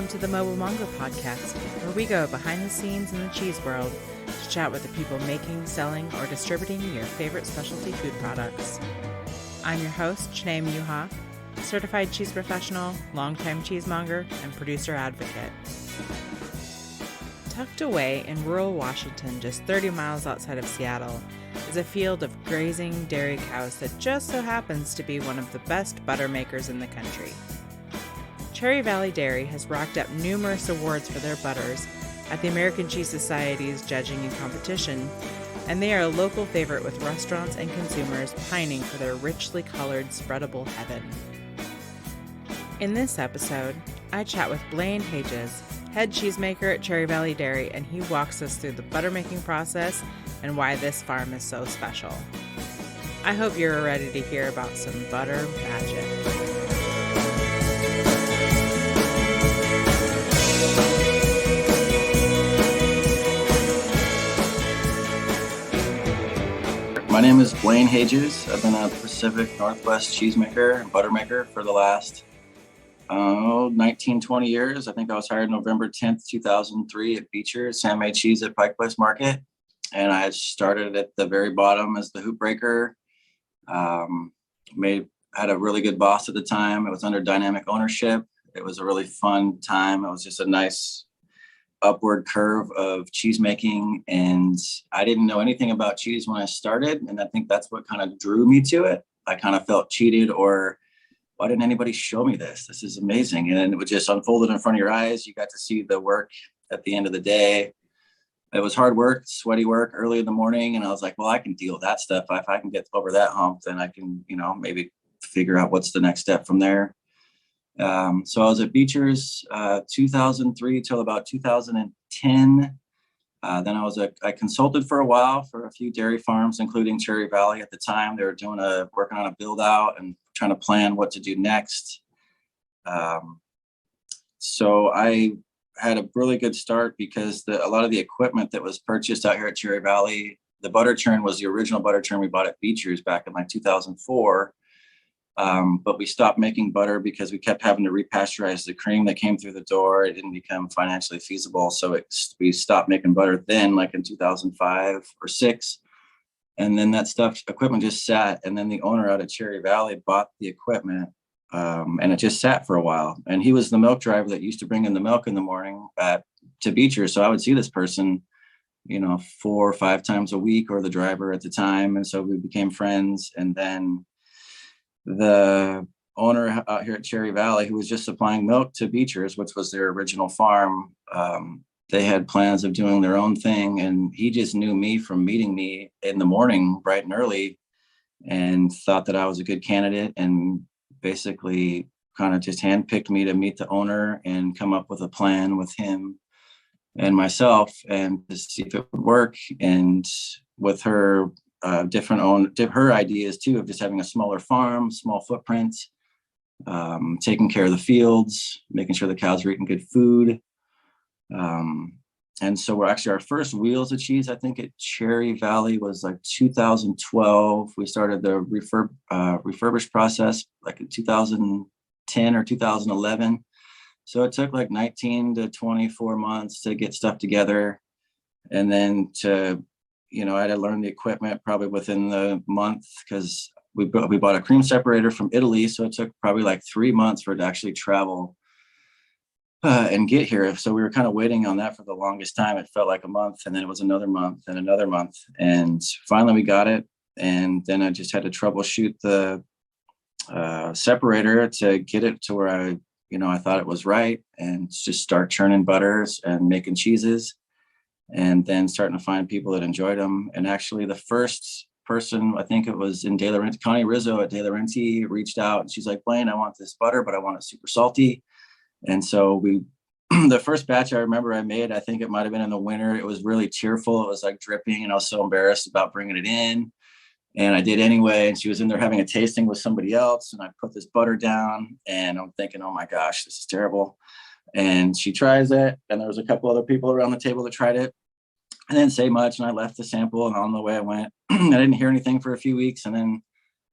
to the Mobile Monger Podcast, where we go behind the scenes in the cheese world to chat with the people making, selling, or distributing your favorite specialty food products. I'm your host, Janae Muha, certified cheese professional, longtime cheesemonger, and producer advocate. Tucked away in rural Washington, just 30 miles outside of Seattle, is a field of grazing dairy cows that just so happens to be one of the best butter makers in the country. Cherry Valley Dairy has racked up numerous awards for their butters at the American Cheese Society's judging and competition, and they are a local favorite with restaurants and consumers pining for their richly colored spreadable heaven. In this episode, I chat with Blain Hages, head cheesemaker at Cherry Valley Dairy, and he walks us through the butter making process and why this farm is so special. I hope you're ready to hear about some butter magic. My name is Blain Hages. I've been a Pacific Northwest cheesemaker and butter maker for the last 19, 20 years. I think I was hired November 10th, 2003 at Beecher's Handmade Cheese at Pike Place Market. And I started at the very bottom as the hoop breaker. Had a really good boss at the time. It was under dynamic ownership. It was a really fun time. It was just a nice upward curve of cheese making, and I didn't know anything about cheese when I started, and I think that's what kind of drew me to it. I kind of felt cheated, or why didn't anybody show me this? This is amazing. And it would just unfolded in front of your eyes. You got to see the work at the end of the day. It was hard work, sweaty work early in the morning, and I was like, well, I can deal with that stuff. If I can get over that hump, then I can, maybe figure out what's the next step from there. So I was at Beecher's 2003 till about 2010. Then I consulted for a while for a few dairy farms, including Cherry Valley at the time. They were working on a build out and trying to plan what to do next. So I had a really good start because a lot of the equipment that was purchased out here at Cherry Valley, the butter churn was the original butter churn we bought at Beecher's back in 2004. But we stopped making butter because we kept having to repasteurize the cream that came through the door. It didn't become financially feasible. So we stopped making butter then, like in 2005 or 6. And then that equipment just sat. And then the owner out at Cherry Valley bought the equipment, and it just sat for a while. And he was the milk driver that used to bring in the milk in the morning to Beecher. So I would see this person, 4 or 5 times a week, or the driver at the time. And so we became friends. And then the owner out here at Cherry Valley, who was just supplying milk to Beecher's, which was their original farm, they had plans of doing their own thing. And he just knew me from meeting me in the morning, bright and early, and thought that I was a good candidate, and basically kind of just handpicked me to meet the owner and come up with a plan with him and myself and to see if it would work. And with her her ideas too, of just having a smaller farm, small footprint, taking care of the fields, making sure the cows are eating good food. And so our first wheels of cheese, I think at Cherry Valley, was like 2012. We started the refurbished process like in 2010 or 2011. So it took like 19 to 24 months to get stuff together. And then I had to learn the equipment probably within the month, because we bought a cream separator from Italy. So it took probably like 3 months for it to actually travel and get here. So we were kind of waiting on that for the longest time. It felt like a month, and then it was another month and another month. And finally we got it. And then I just had to troubleshoot the separator to get it to where I thought it was right, and just start churning butters and making cheeses. And then starting to find people that enjoyed them. And actually the first person, I think it was in De La Renta, Connie Rizzo at De La Renta, reached out, and she's like, Blain, I want this butter, but I want it super salty. And so the first batch I remember I made, I think it might've been in the winter. It was really tearful. It was like dripping, and I was so embarrassed about bringing it in. And I did anyway. And she was in there having a tasting with somebody else. And I put this butter down, and I'm thinking, oh my gosh, this is terrible. And she tries it. And there was a couple other people around the table that tried it. I didn't say much, and I left the sample, and on the way I went. I didn't hear anything for a few weeks. And then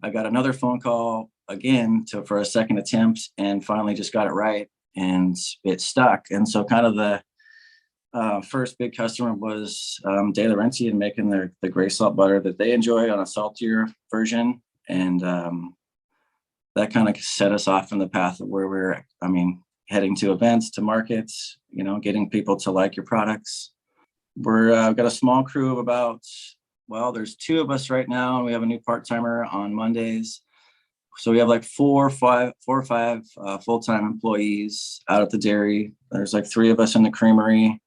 I got another phone call again for a second attempt, and finally just got it right. and it stuck. And so kind of the first big customer was De Laurentian making the gray salt butter that they enjoy on a saltier version. And that kind of set us off in the path of where heading to events, to markets, getting people to like your products. We've got a small crew of about, there's 2 of us right now, and we have a new part-timer on Mondays. So we have like 4 or 5 full-time employees out at the dairy. There's like 3 of us in the creamery,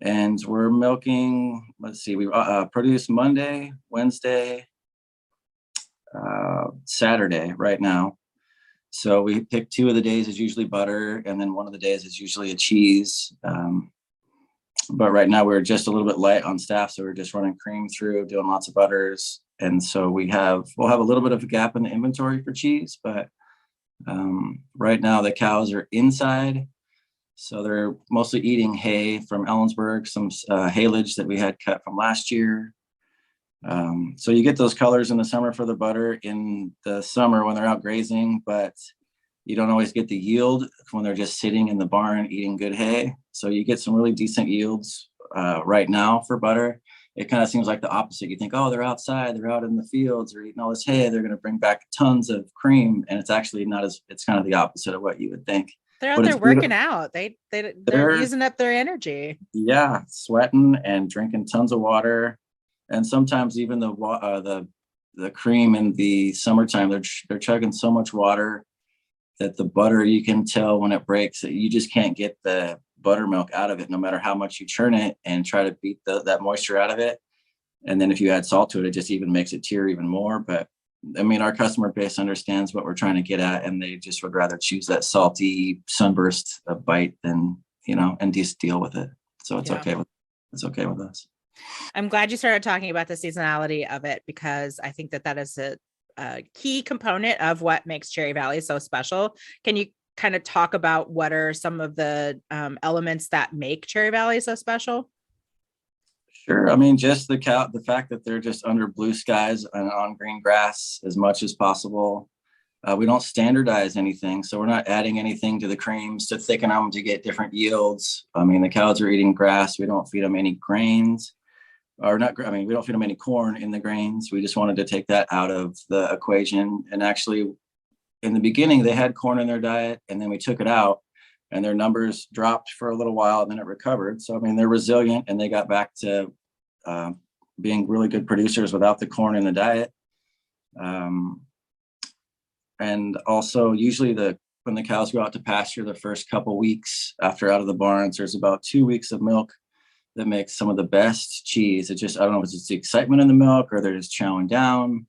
and we're milking. Let's see, we produce Monday, Wednesday, Saturday right now. So we pick 2 of the days is usually butter, and then one of the days is usually a cheese. But right now we're just a little bit light on staff, so we're just running cream through, doing lots of butters. And so we'll have a little bit of a gap in the inventory for cheese, but right now the cows are inside. So they're mostly eating hay from Ellensburg, some haylage that we had cut from last year. So you get those colors in the summer for the butter in the summer when they're out grazing, but you don't always get the yield when they're just sitting in the barn eating good hay. So you get some really decent yields right now for butter. It kind of seems like the opposite. You think, oh, they're outside, they're out in the fields, they're eating all this hay, they're going to bring back tons of cream. And it's actually it's kind of the opposite of what you would think. They're out there working out. They're using up their energy. Yeah, sweating and drinking tons of water. And sometimes even the cream in the summertime, they're chugging so much water that the butter, you can tell when it breaks that you just can't get the buttermilk out of it, no matter how much you churn it and try to beat that moisture out of it. And then if you add salt to it, it just even makes it tear even more. But I mean, our customer base understands what we're trying to get at, and they just would rather choose that salty sunburst bite than, and just deal with it. So it's okay with us. I'm glad you started talking about the seasonality of it, because I think that is a key component of what makes Cherry Valley so special. Can you kind of talk about what are some of the elements that make Cherry Valley so special? Sure. I mean, just the fact that they're just under blue skies and on green grass as much as possible. We don't standardize anything, so we're not adding anything to the creams to thicken them to get different yields. I mean, the cows are eating grass. We don't feed them any grains. We don't feed them any corn in the grains. We just wanted to take that out of the equation. And actually, in the beginning, they had corn in their diet, and then we took it out, and their numbers dropped for a little while, and then it recovered. So, I mean, they're resilient, and they got back to being really good producers without the corn in the diet. And also, usually when the cows go out to pasture the first couple weeks after out of the barns, there's about 2 weeks of milk that makes some of the best cheese. I don't know if it's the excitement in the milk or they're just chowing down,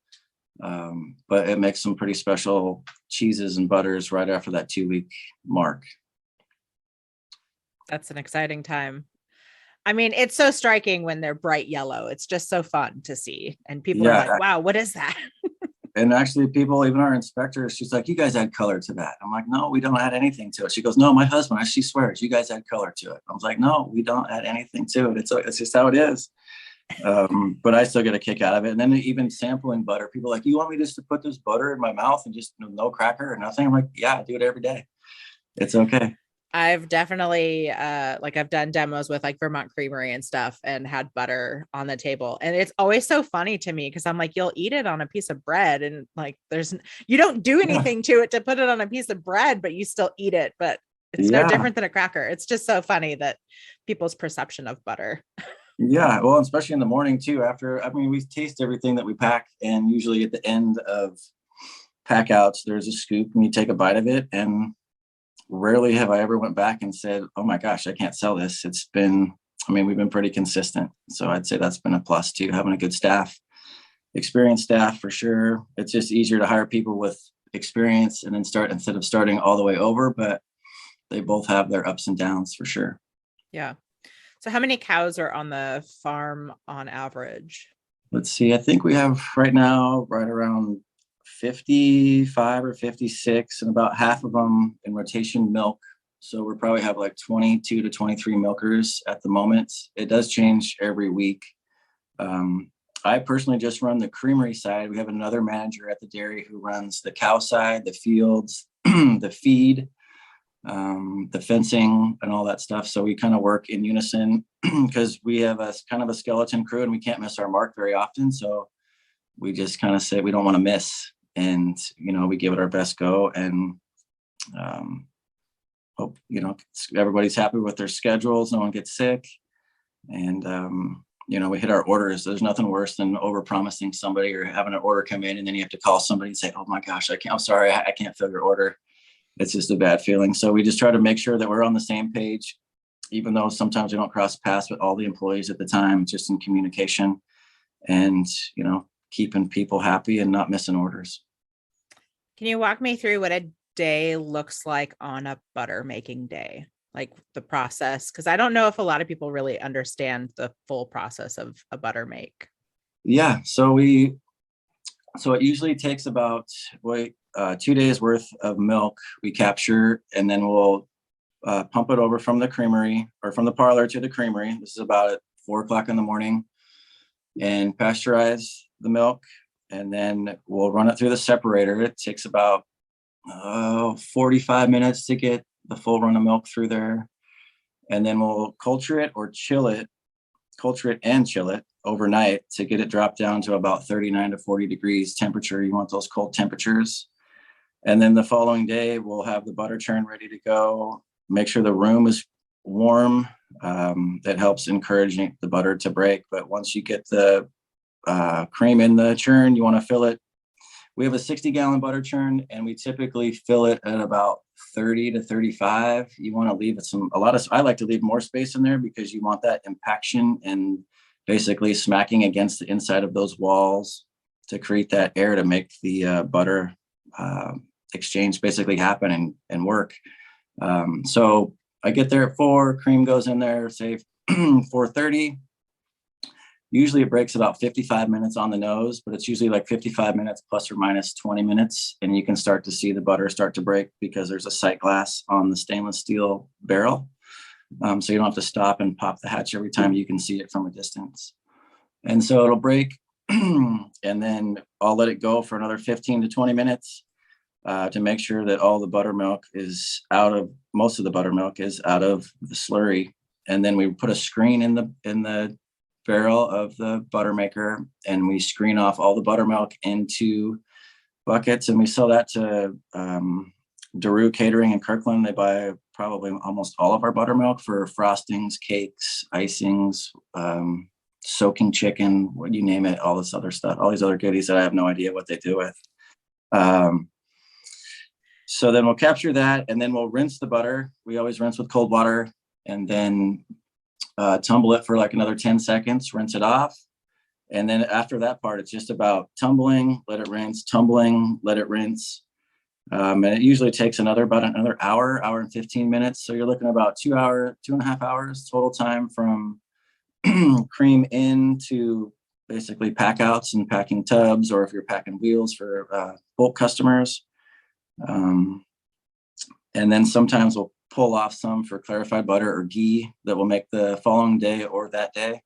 but it makes some pretty special cheeses and butters right after that 2-week mark. That's an exciting time. I mean, it's so striking when they're bright yellow. It's just so fun to see. And people are like, wow, what is that? And actually people, even our inspector, she's like, you guys add color to that. I'm like, no, we don't add anything to it. She goes, no, my husband, she swears, you guys add color to it. I was like, no, we don't add anything to it. It's just how it is. But I still get a kick out of it. And then even sampling butter, people are like, you want me just to put this butter in my mouth and just no cracker or nothing? I'm like, yeah, I do it every day. It's okay. I've definitely I've done demos with like Vermont Creamery and stuff and had butter on the table. And it's always so funny to me because I'm like, you'll eat it on a piece of bread and like you don't do anything to it to put it on a piece of bread, but you still eat it. But it's no different than a cracker. It's just so funny that people's perception of butter. Yeah, well, especially in the morning too. We taste everything that we pack, and usually at the end of pack outs, there's a scoop and you take a bite of it, and rarely have I ever went back and said, oh my gosh, I can't sell this. We've been pretty consistent. So I'd say that's been a plus too, having a good staff, experienced staff for sure. It's just easier to hire people with experience and then instead of starting all the way over, but they both have their ups and downs for sure. Yeah. So how many cows are on the farm on average? Let's see. I think we have right now right around 55 or 56, and about half of them in rotation milk. So we probably have like 22 to 23 milkers at the moment. It does change every week. I personally just run the creamery side. We have another manager at the dairy who runs the cow side, the fields, the feed. the fencing and all that stuff. So we kind of work in unison because we have a kind of a skeleton crew and we can't miss our mark very often. So we just kind of say we don't want to miss, and we give it our best go, and hope everybody's happy with their schedules, no one gets sick, and we hit our orders. There's nothing worse than over promising somebody or having an order come in and then you have to call somebody and say, oh my gosh, I'm sorry, I can't fill your order. It's just a bad feeling. So we just try to make sure that we're on the same page, even though sometimes we don't cross paths with all the employees at the time, just in communication and keeping people happy and not missing orders. Can you walk me through what a day looks like on a butter making day, like the process? Because I don't know if a lot of people really understand the full process of a butter make. Yeah, so it usually takes about 2 days worth of milk we capture, and then we'll pump it over from the creamery or from the parlor to the creamery. This is about at 4:00 in the morning, and pasteurize the milk, and then we'll run it through the separator. It takes about 45 minutes to get the full run of milk through there, and then we'll culture it and chill it overnight to get it dropped down to about 39 to 40 degrees temperature. You want those cold temperatures. And then the following day we'll have the butter churn ready to go. Make sure the room is warm. That helps encourage the butter to break. But once you get the cream in the churn, you want to fill it. We have a 60-gallon butter churn, and we typically fill it at about 30 to 35. You want to leave it I like to leave more space in there because you want that impaction and basically smacking against the inside of those walls to create that air to make the butter exchange basically happen and work. So I get there at 4, cream goes in there, say 4:30. Usually it breaks about 55 minutes on the nose, but it's usually like 55 minutes plus or minus 20 minutes. And you can start to see the butter start to break because there's a sight glass on the stainless steel barrel. So you don't have to stop and pop the hatch every time. You can see it from a distance. And so it'll break and then I'll let it go for another 15 to 20 minutes to make sure that most of the buttermilk is out of the slurry. And then we put a screen in the barrel of the butter maker, and we screen off all the buttermilk into buckets, and we sell that to Daru Catering in Kirkland. They buy probably almost all of our buttermilk for frostings, cakes, icings, soaking chicken, what you name it, all this other stuff, all these other goodies that I have no idea what they do with. So then we'll capture that, and then we'll rinse the butter. We always rinse with cold water, and then tumble it for like another 10 seconds, rinse it off. And then after that part, it's just about tumbling, let it rinse, tumbling, let it rinse. And it usually takes about another hour and 15 minutes. So you're looking at about 2.5 hours total time from cream in to basically pack outs and packing tubs, or if you're packing wheels for bulk customers. And then sometimes we'll pull off some for clarified butter or ghee that will make the following day or that day.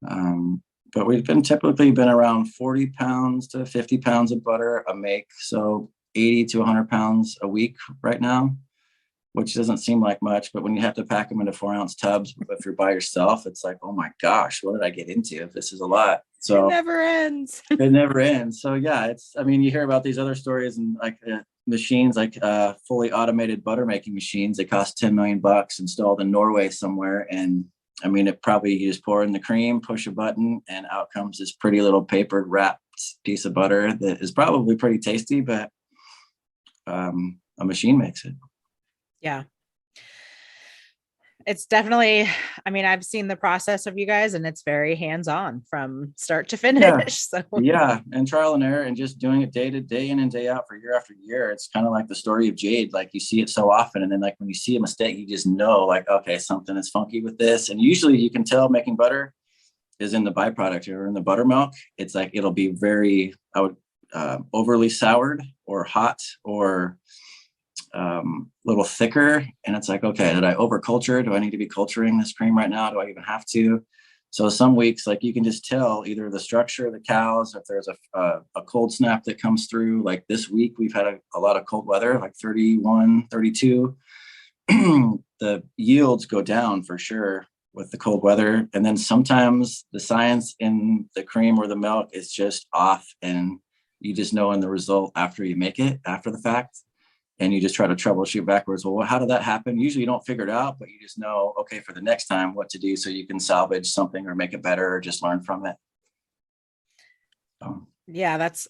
But we've typically been around 40 pounds to 50 pounds of butter a make. So 80 to 100 pounds a week right now, which doesn't seem like much, but when you have to pack them into 4-ounce tubs, if you're by yourself, it's like, oh my gosh, what did I get into? This is a lot. So it never ends. It never ends. So yeah, you hear about these other stories and like machines, like fully automated butter making machines. They cost $10 million installed in Norway somewhere. And I mean, you just pour in the cream, push a button, and out comes this pretty little papered wrapped piece of butter that is probably pretty tasty, but a machine makes it. Yeah. It's definitely, I've seen the process of you guys, and it's very hands-on from start to finish. Yeah. So Yeah, and trial and error, and just doing it day in and day out for year after year. It's kind of like the story of Jade. Like you see it so often, and then like when you see a mistake, you just know like, okay, something is funky with this. And usually you can tell making butter is in the byproduct or in the buttermilk. It's like it'll be very overly soured or hot or little thicker, and it's like, okay, did I over culture? Do I need to be culturing this cream right now? Do I even have to? So some weeks, like you can just tell either the structure of the cows, if there's a cold snap that comes through. Like this week, we've had a lot of cold weather, like 31, 32. the yields go down for sure with the cold weather. And then sometimes the science in the cream or the milk is just off, and you just know in the result after you make it, after the fact, and you just try to troubleshoot backwards. Well, how did that happen? Usually you don't figure it out, but you just know, okay, for the next time what to do so you can salvage something or make it better or just learn from it. Yeah, that's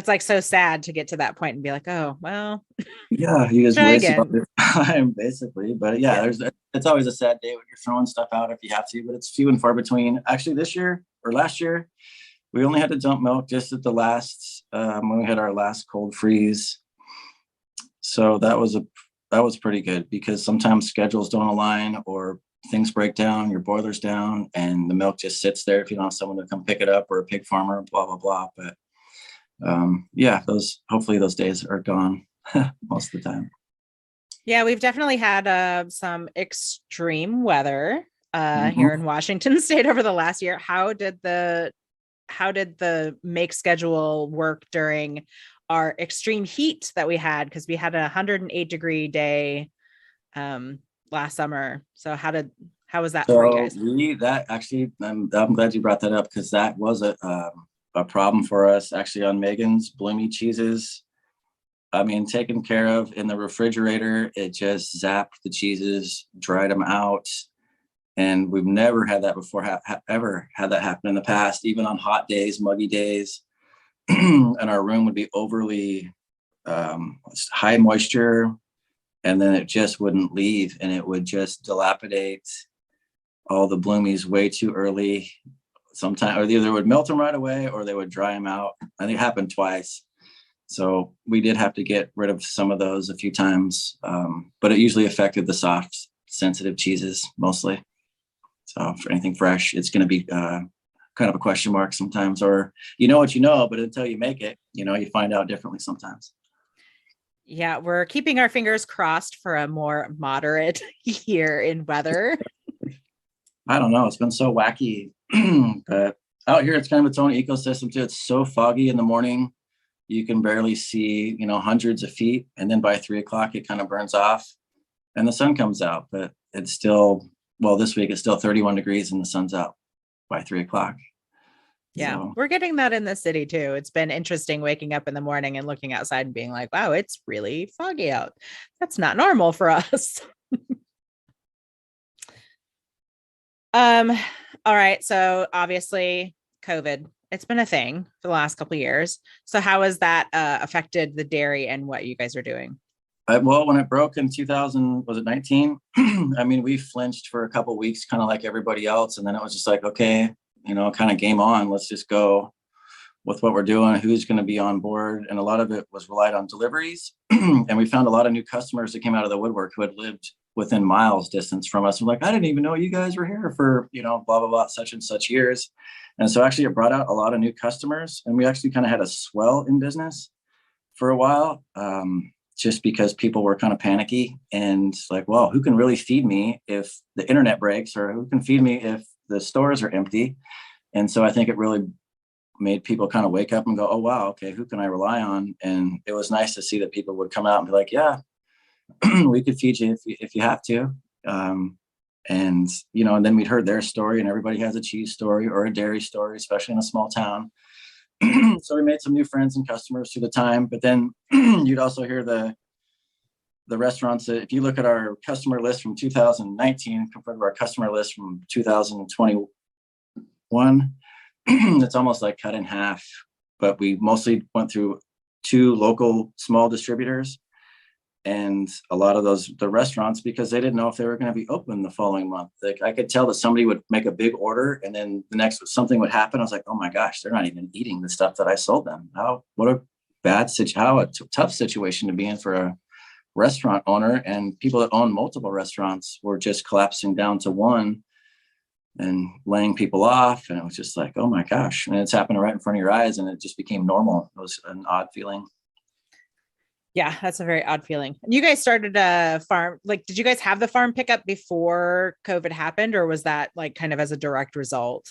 like so sad to get to that point and be like, oh, well, yeah, you just try waste all again. your time basically. But yeah, it's always a sad day when you're throwing stuff out if you have to, but it's few and far between. Actually, this year or last year, we only had to dump milk just at the last when we had our last cold freeze. So that was pretty good, because sometimes schedules don't align or things break down, your boiler's down, and the milk just sits there if you don't have someone to come pick it up, or a pig farmer, blah blah blah. But yeah, those hopefully those days are gone most of the time. Yeah, we've definitely had some extreme weather here Mm-hmm. in Washington state over the last year. How did the make schedule work during our extreme heat that we had? Because we had a 108-degree day last summer. So how was that for you So guys? that actually, I'm glad you brought that up, because that was a problem for us actually on Megan's bloomy cheeses. I mean, taken care of in the refrigerator, it just zapped the cheeses, dried them out. And we've never had that before, ever had that happen in the past, even on hot days, muggy days. And our room would be overly high moisture, and then it just wouldn't leave, and it would just dilapidate all the bloomies way too early. Sometimes, or they either would melt them right away or they would dry them out. I think it happened twice. So we did have to get rid of some of those a few times, but it usually affected the soft, sensitive cheeses mostly. So for anything fresh, it's going to be kind of a question mark sometimes, or you know what you know, but until you make it, you find out differently sometimes. Yeah, we're keeping our fingers crossed for a more moderate year in weather. I don't know. It's been so wacky, but out here it's kind of its own ecosystem too. It's so foggy in the morning, you can barely see, hundreds of feet, and then by 3 o'clock it kind of burns off, and the sun comes out. But it's still, well, this week it's still 31 degrees and the sun's out by 3 o'clock. Yeah, So we're getting that in the city too. It's been interesting waking up in the morning and looking outside and being like, wow, it's really foggy out. That's not normal for us. Um, all right. So obviously COVID, it's been a thing for the last couple of years. So how has that affected the dairy and what you guys are doing? well, when it broke in 2000, was it 19? I mean, we flinched for a couple of weeks, kind of like everybody else. And then it was just like, okay, kind of game on. Let's just go with what we're doing, who's going to be on board. And a lot of it was relied on deliveries. And we found a lot of new customers that came out of the woodwork who had lived within miles distance from us. We're like, I didn't even know you guys were here for, blah, blah, blah, such and such years. And so actually it brought out a lot of new customers. And we actually kind of had a swell in business for a while. Just because people were kind of panicky and like, well, who can really feed me if the internet breaks, or who can feed me if the stores are empty? And so I think it really made people kind of wake up and go, oh, wow, okay, who can I rely on? And it was nice to see that people would come out and be like, yeah, we could feed you if you have to. And then we'd heard their story, and everybody has a cheese story or a dairy story, especially in a small town. So we made some new friends and customers through the time. But then you'd also hear the restaurants that, if you look at our customer list from 2019 compared to our customer list from 2021, it's almost like cut in half. But we mostly went through 2 local small distributors, and a lot of the restaurants, because they didn't know if they were going to be open the following month. Like, I could tell that somebody would make a big order, and then the next something would happen. I was like, oh my gosh, they're not even eating the stuff that I sold them. What a tough situation to be in for a restaurant owner. And people that own multiple restaurants were just collapsing down to one and laying people off. And it was just like, oh my gosh. And it's happening right in front of your eyes, and it just became normal. It was an odd feeling. Yeah, that's a very odd feeling. And you guys started a farm. Like, did you guys have the farm pickup before COVID happened, or was that like kind of as a direct result?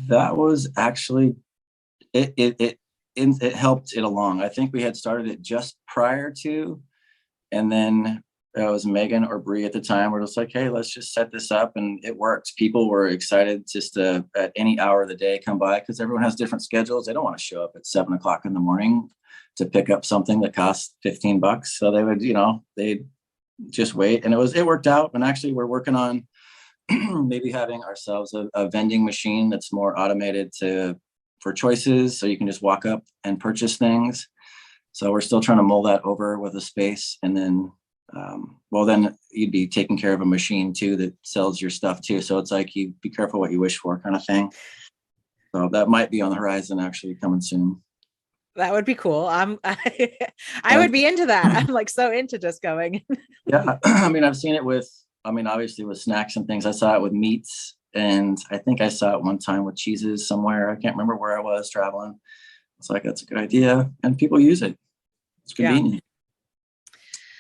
That was actually it helped it along. I think we had started it just prior to, and then it was Megan or Bree at the time. We're just like, hey, let's just set this up, and it worked. People were excited just to at any hour of the day come by, because everyone has different schedules. They don't want to show up at 7 o'clock in the morning to pick up something that costs $15. So they would, they'd just wait, and it worked out. And actually, we're working on maybe having ourselves a vending machine that's more automated for choices, so you can just walk up and purchase things. So we're still trying to mull that over with a space, and then then you'd be taking care of a machine too that sells your stuff too. So it's like, you be careful what you wish for, kind of thing. So that might be on the horizon, actually coming soon. That would be cool. I would be into that. I'm like so into just going. Yeah. I mean, I've seen it obviously with snacks and things. I saw it with meats, and I think I saw it one time with cheeses somewhere. I can't remember where I was traveling. It's like, that's a good idea, and people use it. It's convenient.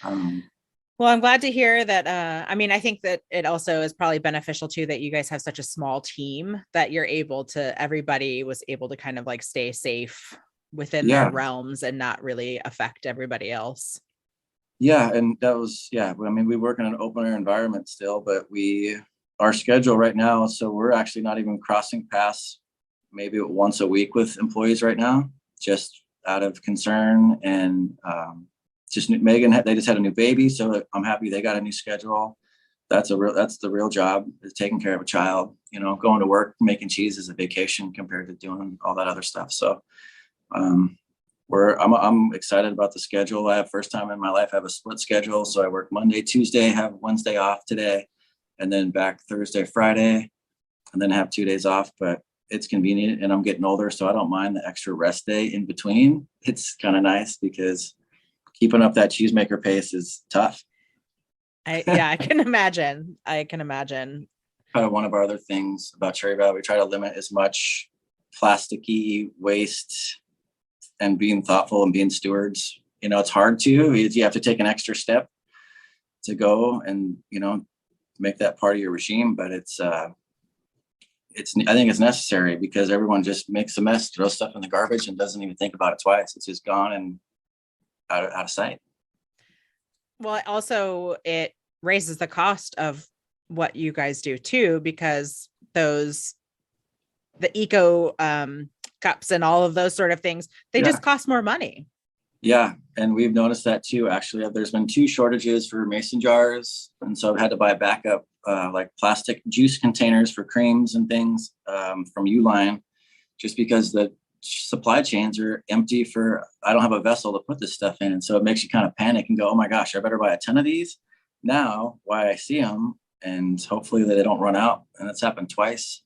Yeah. Well, I'm glad to hear that. I think that it also is probably beneficial too, that you guys have such a small team that everybody was able to kind of like stay safe within their realms and not really affect everybody else. Yeah. And that was, we work in an open air environment still, but our schedule right now, so we're actually not even crossing paths maybe once a week with employees right now, just out of concern. And, just Megan, they just had a new baby, so I'm happy they got a new schedule. That's the real job, is taking care of a child. Going to work making cheese is a vacation compared to doing all that other stuff. So I'm excited about the schedule. I have, first time in my life, I have a split schedule. So I work Monday, Tuesday, have Wednesday off today, and then back Thursday, Friday, and then have 2 days off. But it's convenient, and I'm getting older, so I don't mind the extra rest day in between. It's kind of nice, because keeping up that cheesemaker pace is tough. I can imagine. Kind of one of our other things about Cherry Valley, we try to limit as much plasticky waste and being thoughtful and being stewards. It's hard to, you have to take an extra step to go and, make that part of your regime, but I think it's necessary, because everyone just makes a mess, throws stuff in the garbage, and doesn't even think about it twice. It's just gone and out of sight. Well, also it raises the cost of what you guys do too, because the eco cups and all of those sort of things, they just cost more money. Yeah. And we've noticed that too. Actually, there's been 2 shortages for mason jars. And so I've had to buy backup like plastic juice containers for creams and things from Uline, just because the supply chains are empty I don't have a vessel to put this stuff in. And so it makes you kind of panic and go, oh my gosh, I better buy a ton of these now while I see them, and hopefully that they don't run out. And it's happened twice.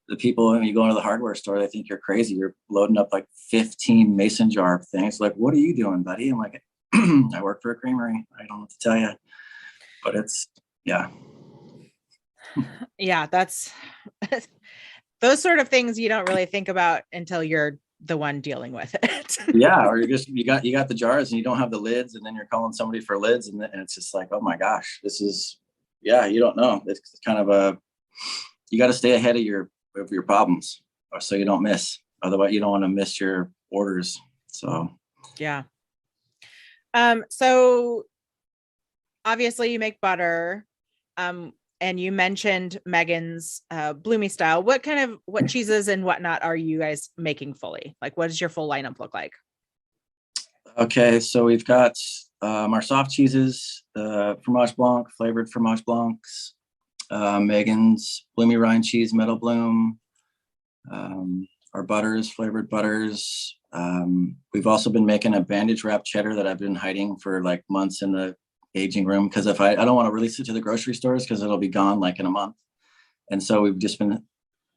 The people, when you go into the hardware store, they think you're crazy. You're loading up like 15 mason jar things. Like, what are you doing, buddy? I'm like, I work for a creamery. I don't know what to tell you, but it's, yeah. Yeah, that's those sort of things you don't really think about until you're the one dealing with it. Yeah. Or you got the jars and you don't have the lids, and then you're calling somebody for lids, and it's just like, oh my gosh, this is, you don't know. It's kind of you got to stay ahead of your problems, or so you don't miss. Otherwise you don't want to miss your orders. So, yeah. So obviously you make butter. And you mentioned Megan's bloomy style. What cheeses and whatnot are you guys making fully? Like, what does your full lineup look like? Okay, so we've got our soft cheeses, fromage blanc, flavored fromage blancs, Megan's bloomy rind cheese, meadow bloom, our butters, flavored butters. We've also been making a bandage wrap cheddar that I've been hiding for like months in the aging room, because if I don't want to release it to the grocery stores, because it'll be gone like in a month. And so we've just been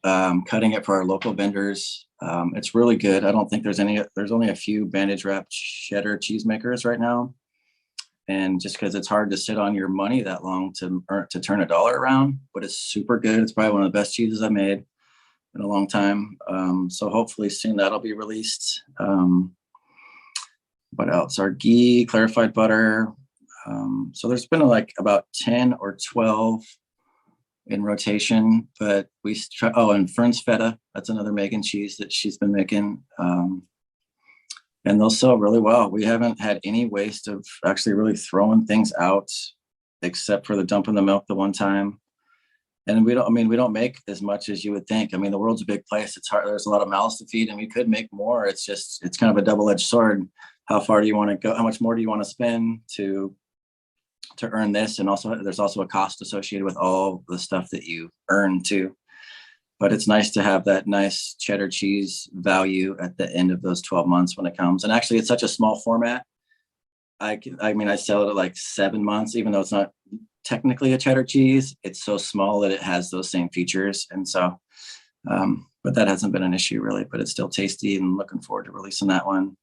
cutting it for our local vendors. It's really good. I don't think there's only a few bandage wrap cheddar cheesemakers right now. And just because it's hard to sit on your money that long to turn $1 around, but it's super good. It's probably one of the best cheeses I made in a long time. So hopefully soon that'll be released. What else? Our ghee, clarified butter. So there's been like about 10 or 12 in rotation, but and Fern's Feta, that's another Megan cheese that she's been making. And they'll sell really well. We haven't had any waste of actually really throwing things out. except for the dumping the milk the one time. And we don't make as much as you would think. I mean, the world's a big place. It's hard. There's a lot of mouths to feed, and we could make more. It's kind of a double-edged sword. How far do you want to go? How much more do you want to spend to earn this? And also, there's also a cost associated with all the stuff that you earn too. But it's nice to have that nice cheddar cheese value at the end of those 12 months when it comes. And actually, it's such a small format. I sell it at like 7 months, even though it's not technically a cheddar cheese. It's so small that it has those same features. And so, but that hasn't been an issue really, but it's still tasty, and looking forward to releasing that one.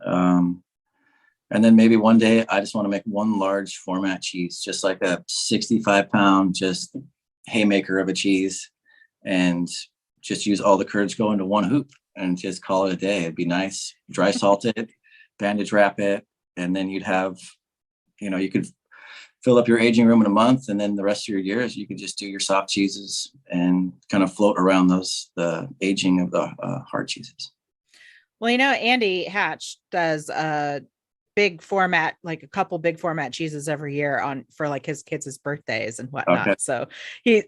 And then maybe one day I just want to make one large format cheese, just like a 65-pound, just haymaker of a cheese, and just use all the curds go into one hoop and just call it a day. It'd be nice. Dry salt it, bandage wrap it. And then you'd have, you could fill up your aging room in a month, and then the rest of your years, you could just do your soft cheeses and kind of float around the aging of the hard cheeses. Well, Andy Hatch does big format, like a couple big format cheeses every year for like his kids' birthdays and whatnot. Okay. So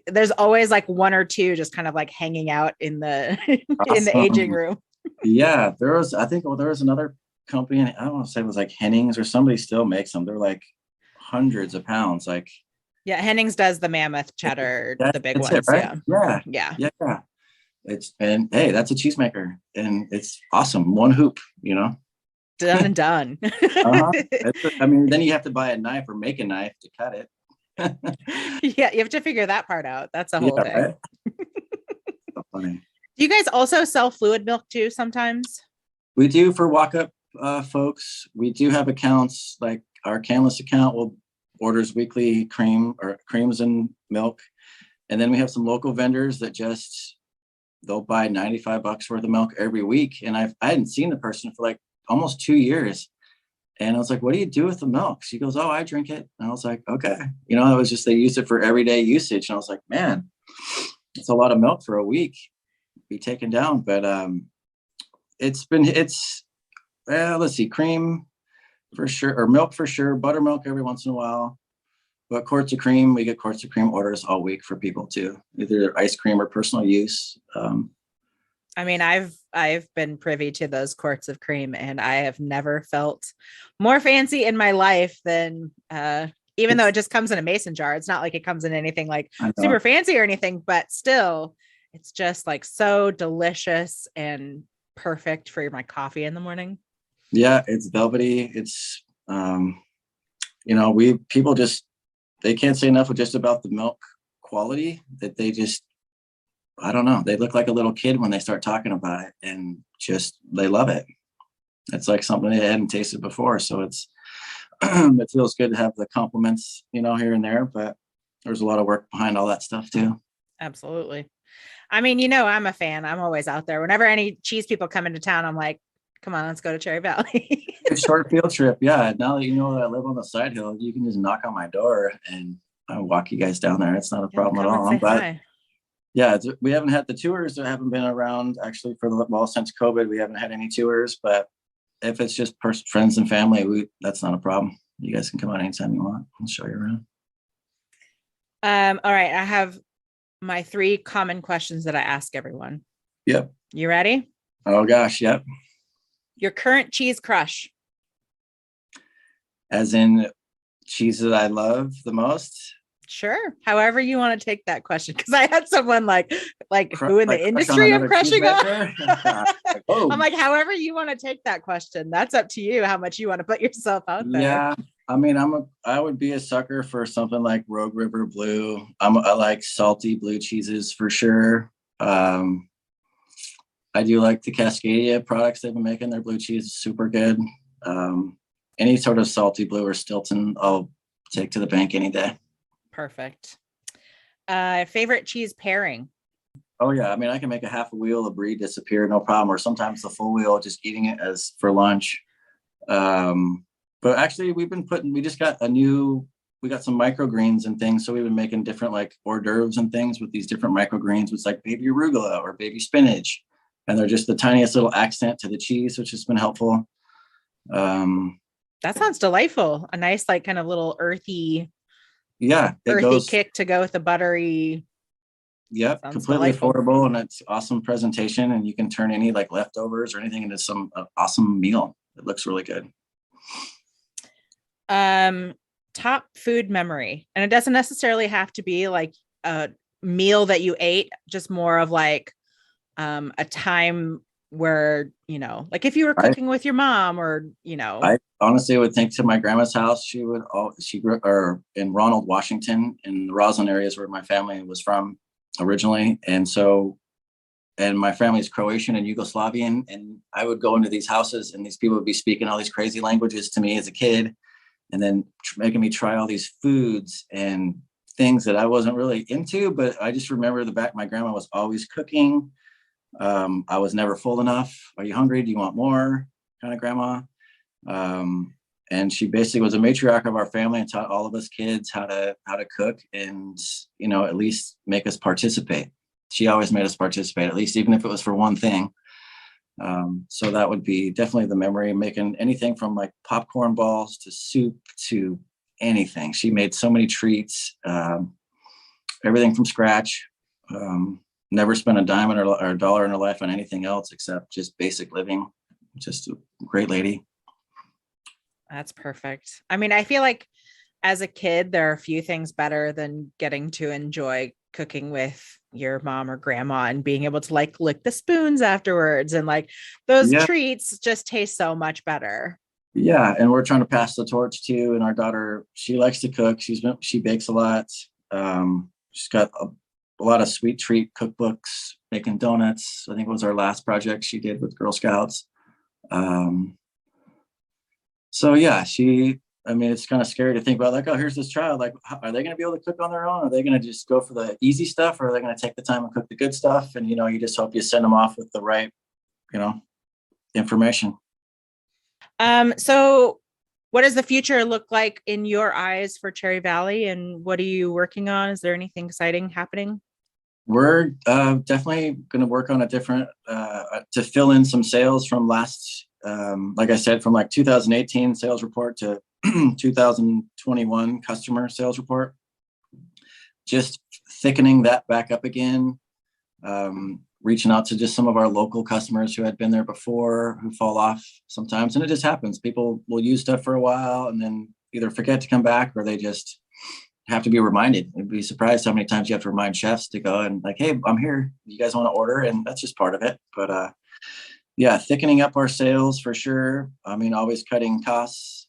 there's always like one or two just kind of like hanging out in the awesome. In the aging room. Yeah, there was another company, and I don't want to say it was like Hennings or somebody still makes them. They're like hundreds of pounds. Like, yeah, Hennings does the mammoth cheddar, the big ones. It, right? Yeah. And hey, that's a cheesemaker, and it's awesome. One hoop, done and done. Then you have to buy a knife or make a knife to cut it. Yeah, you have to figure that part out. That's a whole thing. Right? So funny. Do you guys also sell fluid milk too sometimes? We do for walk-up folks. We do have accounts, like our Canlis account orders weekly creams and milk. And then we have some local vendors that they'll buy $95 worth of milk every week. And I hadn't seen the person for like almost 2 years. And I was like, what do you do with the milk? She goes, oh, I drink it. And I was like, okay. It was just, they used it for everyday usage. And I was like, man, it's a lot of milk for a week be taken down. But let's see, cream for sure, or milk for sure, buttermilk every once in a while. But quarts of cream, we get quarts of cream orders all week for people too, either ice cream or personal use. I've been privy to those quarts of cream, and I have never felt more fancy in my life than even though it just comes in a mason jar. It's not like it comes in anything like super fancy or anything, but still, it's just like so delicious and perfect for my coffee in the morning. Yeah, it's velvety. It's people they can't say enough just about the milk quality, that I don't know, they look like a little kid when they start talking about it, and they love it. It's like something they hadn't tasted before. So it feels good to have the compliments, here and there, but there's a lot of work behind all that stuff too. Absolutely. I'm a fan. I'm always out there. Whenever any cheese people come into town, I'm like, come on, let's go to Cherry Valley. A short field trip. Yeah. Now that you know that I live on the side hill, you can just knock on my door and I'll walk you guys down there. It's not a problem at all. But yeah, we haven't had the tours that haven't been around actually since COVID. We haven't had any tours, but if it's just friends and family, that's not a problem. You guys can come out anytime you want. I'll show you around. All right. I have my 3 common questions that I ask everyone. Yep. You ready? Oh gosh. Yep. Your current cheese crush? As in cheese that I love the most? Sure. However you want to take that question. Because I had someone like who in the industry I'm crushing on. I'm like, however you want to take that question. That's up to you, how much you want to put yourself out there. Yeah. I would be a sucker for something like Rogue River Blue. I like salty blue cheeses for sure. I do like the Cascadia products they've been making. Their blue cheese is super good. Any sort of salty blue or Stilton, I'll take to the bank any day. Perfect. Favorite cheese pairing? Oh yeah. I can make a half a wheel of brie disappear, no problem. Or sometimes the full wheel, just eating it as for lunch. But actually we got some microgreens and things. So we've been making different like hors d'oeuvres and things with these different microgreens. It's like baby arugula or baby spinach. And they're just the tiniest little accent to the cheese, which has been helpful. That sounds delightful. A nice, like kind of little earthy Yeah, it earthy goes. kick to go with the buttery. Yep, Sounds completely delightful. affordable, and it's awesome presentation, and you can turn any like leftovers or anything into some awesome meal. It looks really good. Um, top food memory, and it doesn't necessarily have to be like a meal that you ate, just more of like a time where, like if you were I cooking with your mom or, I honestly would think to my grandma's house. She grew or in Ronald, Washington, in the Roslyn areas where my family was from originally, and my family's Croatian and Yugoslavian, and I would go into these houses, and these people would be speaking all these crazy languages to me as a kid, and then making me try all these foods and things that I wasn't really into. But I just remember my grandma was always cooking. I was never full enough. Are you hungry? Do you want more? Kind of grandma. Um, and she basically was a matriarch of our family and taught all of us kids how to cook, and at least make us participate. She always made us participate, at least even if it was for one thing. So that would be definitely the memory, making anything from like popcorn balls to soup to anything. She made so many treats, everything from scratch. Never spent a dime or a dollar in her life on anything else except just basic living. Just a great lady. That's perfect. I mean, I feel like as a kid, there are a few things better than getting to enjoy cooking with your mom or grandma and being able to like lick the spoons afterwards. And like those Yeah. treats just taste so much better. Yeah. And we're trying to pass the torch too. And our daughter, she likes to cook. She bakes a lot. She's got a lot of sweet treat cookbooks, making donuts. I think it was our last project she did with Girl Scouts. So yeah, I mean, it's kind of scary to think about, like, oh, here's this child. Like, are they going to be able to cook on their own? Are they going to just go for the easy stuff, or are they going to take the time and cook the good stuff? And, you just hope you send them off with the right, you know, information. So what does the future look like in your eyes for Cherry Valley, and what are you working on? Is there anything exciting happening? We're definitely going to work on a different, to fill in some sales from like I said, from like 2018 sales report to 2021 customer sales report. Just thickening that back up again, reaching out to just some of our local customers who had been there before, who fall off sometimes. And it just happens. People will use stuff for a while and then either forget to come back, or they just have to be reminded. You'd be surprised how many times you have to remind chefs to go and like, hey, I'm here. You guys want to order? And that's just part of it. But yeah, thickening up our sales for sure. I mean, always cutting costs.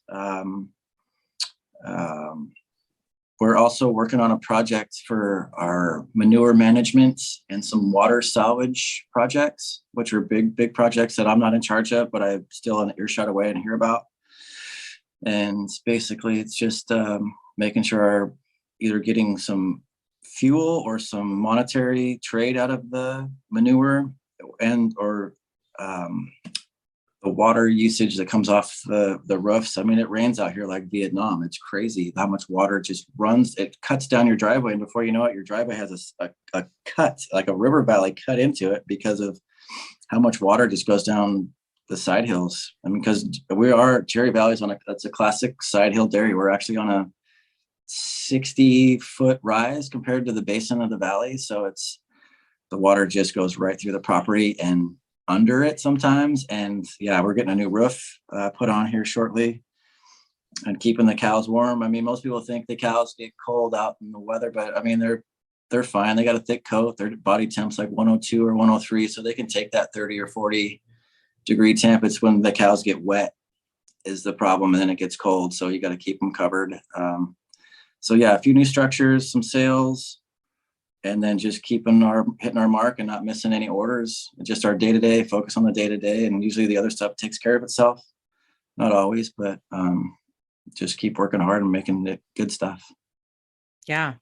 We're also working on a project for our manure management and some water salvage projects, which are big projects that I'm not in charge of, but I'm still an earshot away and hear about. And basically, it's just making sure our either getting some fuel or some monetary trade out of the manure, or the water usage that comes off the roofs. I mean, it rains out here like Vietnam. It's crazy how much water just runs. It cuts down your driveway, and before you know it, your driveway has a cut, like a river valley cut into it, because of how much water just goes down the side hills. I mean, because Cherry Valley's that's a classic side hill dairy. We're actually on a 60-foot rise compared to the basin of the valley. So the water just goes right through the property and under it sometimes. And yeah, we're getting a new roof put on here shortly and keeping the cows warm. I mean, most people think the cows get cold out in the weather, but I mean, they're fine. They got a thick coat. Their body temp's like 102 or 103. So they can take that 30 or 40 degree temp. It's when the cows get wet is the problem. And then it gets cold. So you got to keep them covered. So yeah, a few new structures, some sales, and then just hitting our mark and not missing any orders. Just our day-to-day, focus on the day-to-day. And usually the other stuff takes care of itself. Not always, but just keep working hard and making it good stuff. Yeah.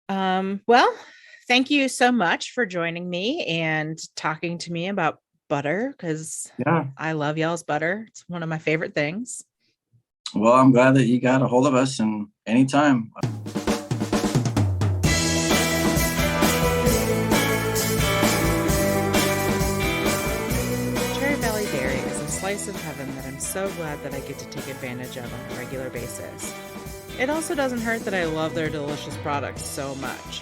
Well, thank you so much for joining me and talking to me about butter, because Yeah. I love y'all's butter. It's one of my favorite things. Well, I'm glad that you got a hold of us, and anytime. Cherry Valley Dairy is a slice of heaven that I'm so glad that I get to take advantage of on a regular basis. It also doesn't hurt that I love their delicious products so much.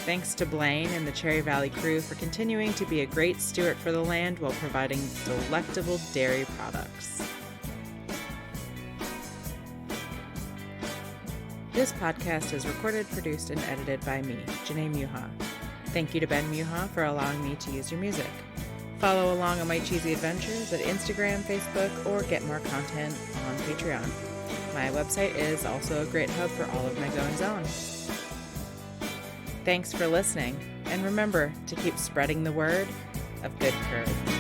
Thanks to Blain and the Cherry Valley crew for continuing to be a great steward for the land while providing delectable dairy products. This podcast is recorded, produced, and edited by me, Janae Muha. Thank you to Ben Muha for allowing me to use your music. Follow along on my cheesy adventures at Instagram, Facebook, or get more content on Patreon. My website is also a great hub for all of my goings-on. Thanks for listening, and remember to keep spreading the word of good curd.